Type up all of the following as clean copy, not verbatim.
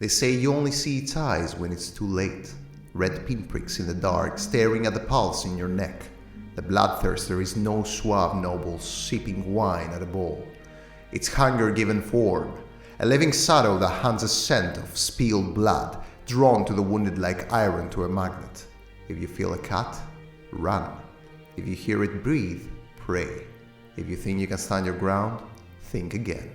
They say you only see its eyes when it's too late. Red pinpricks in the dark, staring at the pulse in your neck. The Bloodthirster is no suave noble sipping wine at a bowl. It's hunger given form, a living shadow that hunts a scent of spilled blood, drawn to the wounded like iron to a magnet. If you feel a cut, run. If you hear it breathe, pray. If you think you can stand your ground, think again.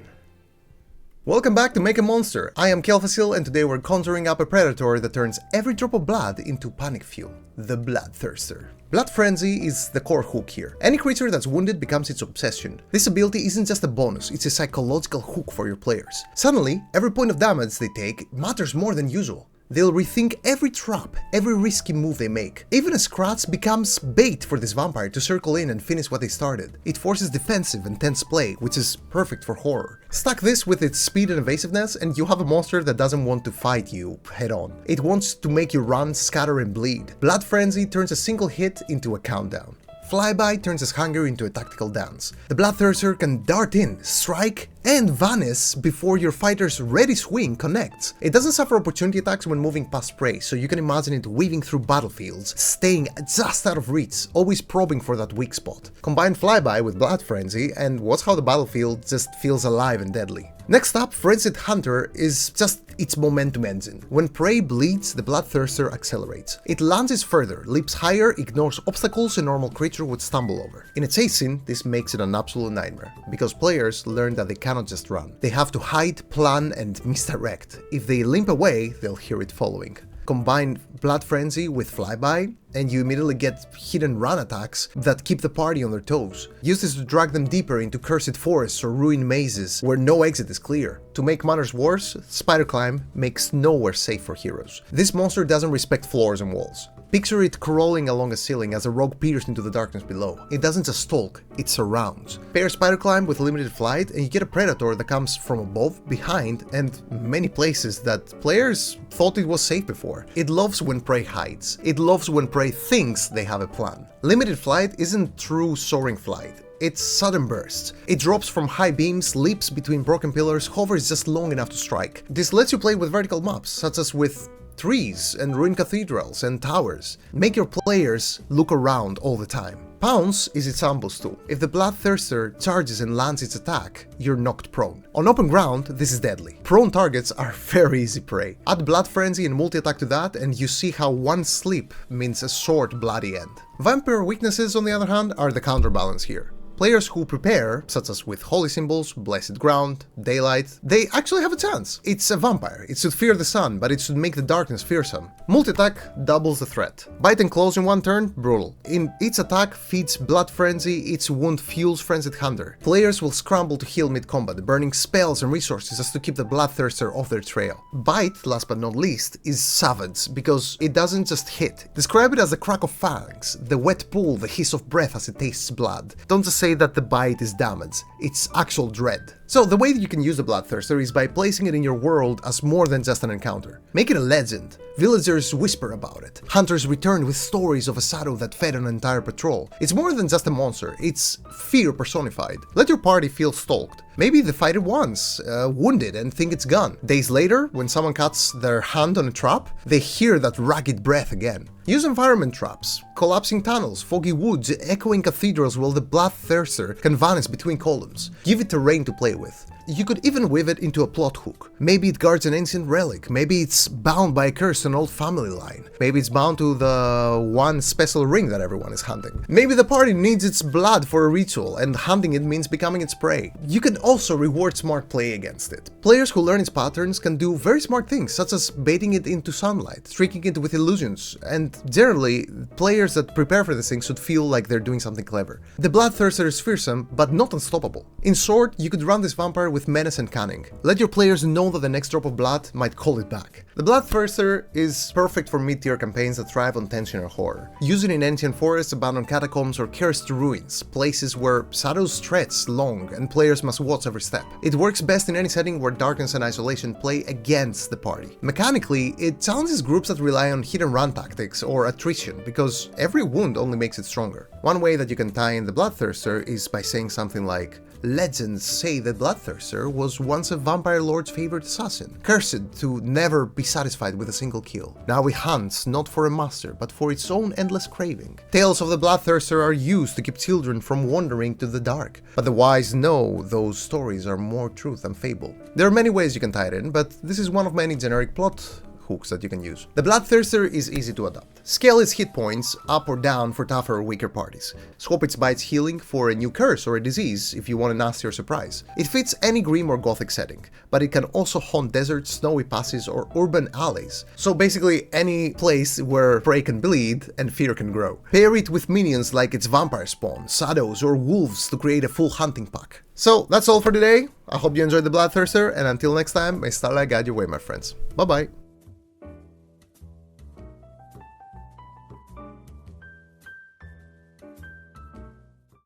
Welcome back to Make a Monster. I am Kelfecil, and today we're conjuring up a predator that turns every drop of blood into panic fuel, the Bloodthirster. Blood Frenzy is the core hook here. Any creature that's wounded becomes its obsession. This ability isn't just a bonus, it's a psychological hook for your players. Suddenly, every point of damage they take matters more than usual. They'll rethink every trap, every risky move they make. Even a scratch becomes bait for this vampire to circle in and finish what they started. It forces defensive and tense play, which is perfect for horror. Stack this with its speed and evasiveness, and you have a monster that doesn't want to fight you head on. It wants to make you run, scatter, and bleed. Blood Frenzy turns a single hit into a countdown. Flyby turns his hunger into a tactical dance. The Bloodthirster can dart in, strike, and vanish before your fighter's ready swing connects. It doesn't suffer opportunity attacks when moving past prey, so you can imagine it weaving through battlefields, staying just out of reach, always probing for that weak spot. Combine Flyby with Blood Frenzy, and watch how the battlefield just feels alive and deadly. Next up, Frenzied Hunter is just its momentum engine. When prey bleeds, the Bloodthirster accelerates. It lunges further, leaps higher, ignores obstacles a normal creature would stumble over. In a chase scene, this makes it an absolute nightmare, because players learn that they cannot just run. They have to hide, plan, and misdirect. If they limp away, they'll hear it following. Combine Blood Frenzy with Flyby, and you immediately get hidden run attacks that keep the party on their toes. Use this to drag them deeper into cursed forests or ruined mazes where no exit is clear. To make matters worse, Spider Climb makes nowhere safe for heroes. This monster doesn't respect floors and walls. Picture it crawling along a ceiling as a rogue peers into the darkness below. It doesn't just stalk, it surrounds. Pair Spider Climb with limited flight and you get a predator that comes from above, behind, and many places that players thought it was safe before. It loves when prey hides. It loves when prey thinks they have a plan. Limited flight isn't true soaring flight. It's sudden bursts. It drops from high beams, leaps between broken pillars, hovers just long enough to strike. This lets you play with vertical maps, such as with trees and ruined cathedrals and towers. Make your players look around all the time. Pounce is its ambush tool. If the Bloodthirster charges and lands its attack, you're knocked prone. On open ground, this is deadly. Prone targets are very easy prey. Add Blood Frenzy and multi-attack to that and you see how one slip means a short, bloody end. Vampire weaknesses, on the other hand, are the counterbalance here. Players who prepare, such as with holy symbols, blessed ground, daylight, they actually have a chance. It's a vampire, it should fear the sun, but it should make the darkness fearsome. Multi-attack doubles the threat. Bite and close in one turn, brutal. In each attack feeds Blood Frenzy, each wound fuels Frenzied Hunter. Players will scramble to heal mid-combat, burning spells and resources just to keep the Bloodthirster off their trail. Bite, last but not least, is savage, because it doesn't just hit. Describe it as the crack of fangs, the wet pull, the hiss of breath as it tastes blood. Don't just say that the bite is damage, it's actual dread. So the way that you can use the Bloodthirster is by placing it in your world as more than just an encounter. Make it a legend. Villagers whisper about it. Hunters return with stories of a shadow that fed an entire patrol. It's more than just a monster, it's fear personified. Let your party feel stalked. Maybe they fight it once, wounded, and think it's gone. Days later, when someone cuts their hand on a trap, they hear that ragged breath again. Use environment traps, collapsing tunnels, foggy woods, echoing cathedrals while the Bloodthirster can vanish between columns. Give it terrain to play with. You could even weave it into a plot hook. Maybe it guards an ancient relic, maybe it's bound by a curse to an old family line, maybe it's bound to the one special ring that everyone is hunting. Maybe the party needs its blood for a ritual, and hunting it means becoming its prey. You can also reward smart play against it. Players who learn its patterns can do very smart things, such as baiting it into sunlight, tricking it with illusions, and generally, players that prepare for this thing should feel like they're doing something clever. The Bloodthirster is fearsome, but not unstoppable. In short, you could run this vampire with menace and cunning. Let your players know that the next drop of blood might call it back. The Bloodthirster is perfect for mid-tier campaigns that thrive on tension and horror. Use it in ancient forests, abandoned catacombs, or cursed ruins, places where shadows stretch long and players must watch every step. It works best in any setting where darkness and isolation play against the party. Mechanically, it challenges groups that rely on hit and run tactics or attrition, because every wound only makes it stronger. One way that you can tie in the Bloodthirster is by saying something like, "Legends say the Bloodthirster Bloodthirster was once a vampire lord's favorite assassin, cursed to never be satisfied with a single kill. Now he hunts not for a master, but for its own endless craving. Tales of the Bloodthirster are used to keep children from wandering to the dark, but the wise know those stories are more truth than fable. There are many ways you can tie it in, but this is one of many generic plot hooks that you can use. The Bloodthirster is easy to adopt. Scale its hit points up or down for tougher or weaker parties. Swap its bites healing for a new curse or a disease if you want a nastier surprise. It fits any grim or gothic setting, but it can also haunt deserts, snowy passes, or urban alleys. So basically any place where prey can bleed and fear can grow. Pair it with minions like its vampire spawn, shadows, or wolves to create a full hunting pack. So that's all for today. I hope you enjoyed the Bloodthirster, and until next time, may Starlight guide your way, my friends. Bye bye.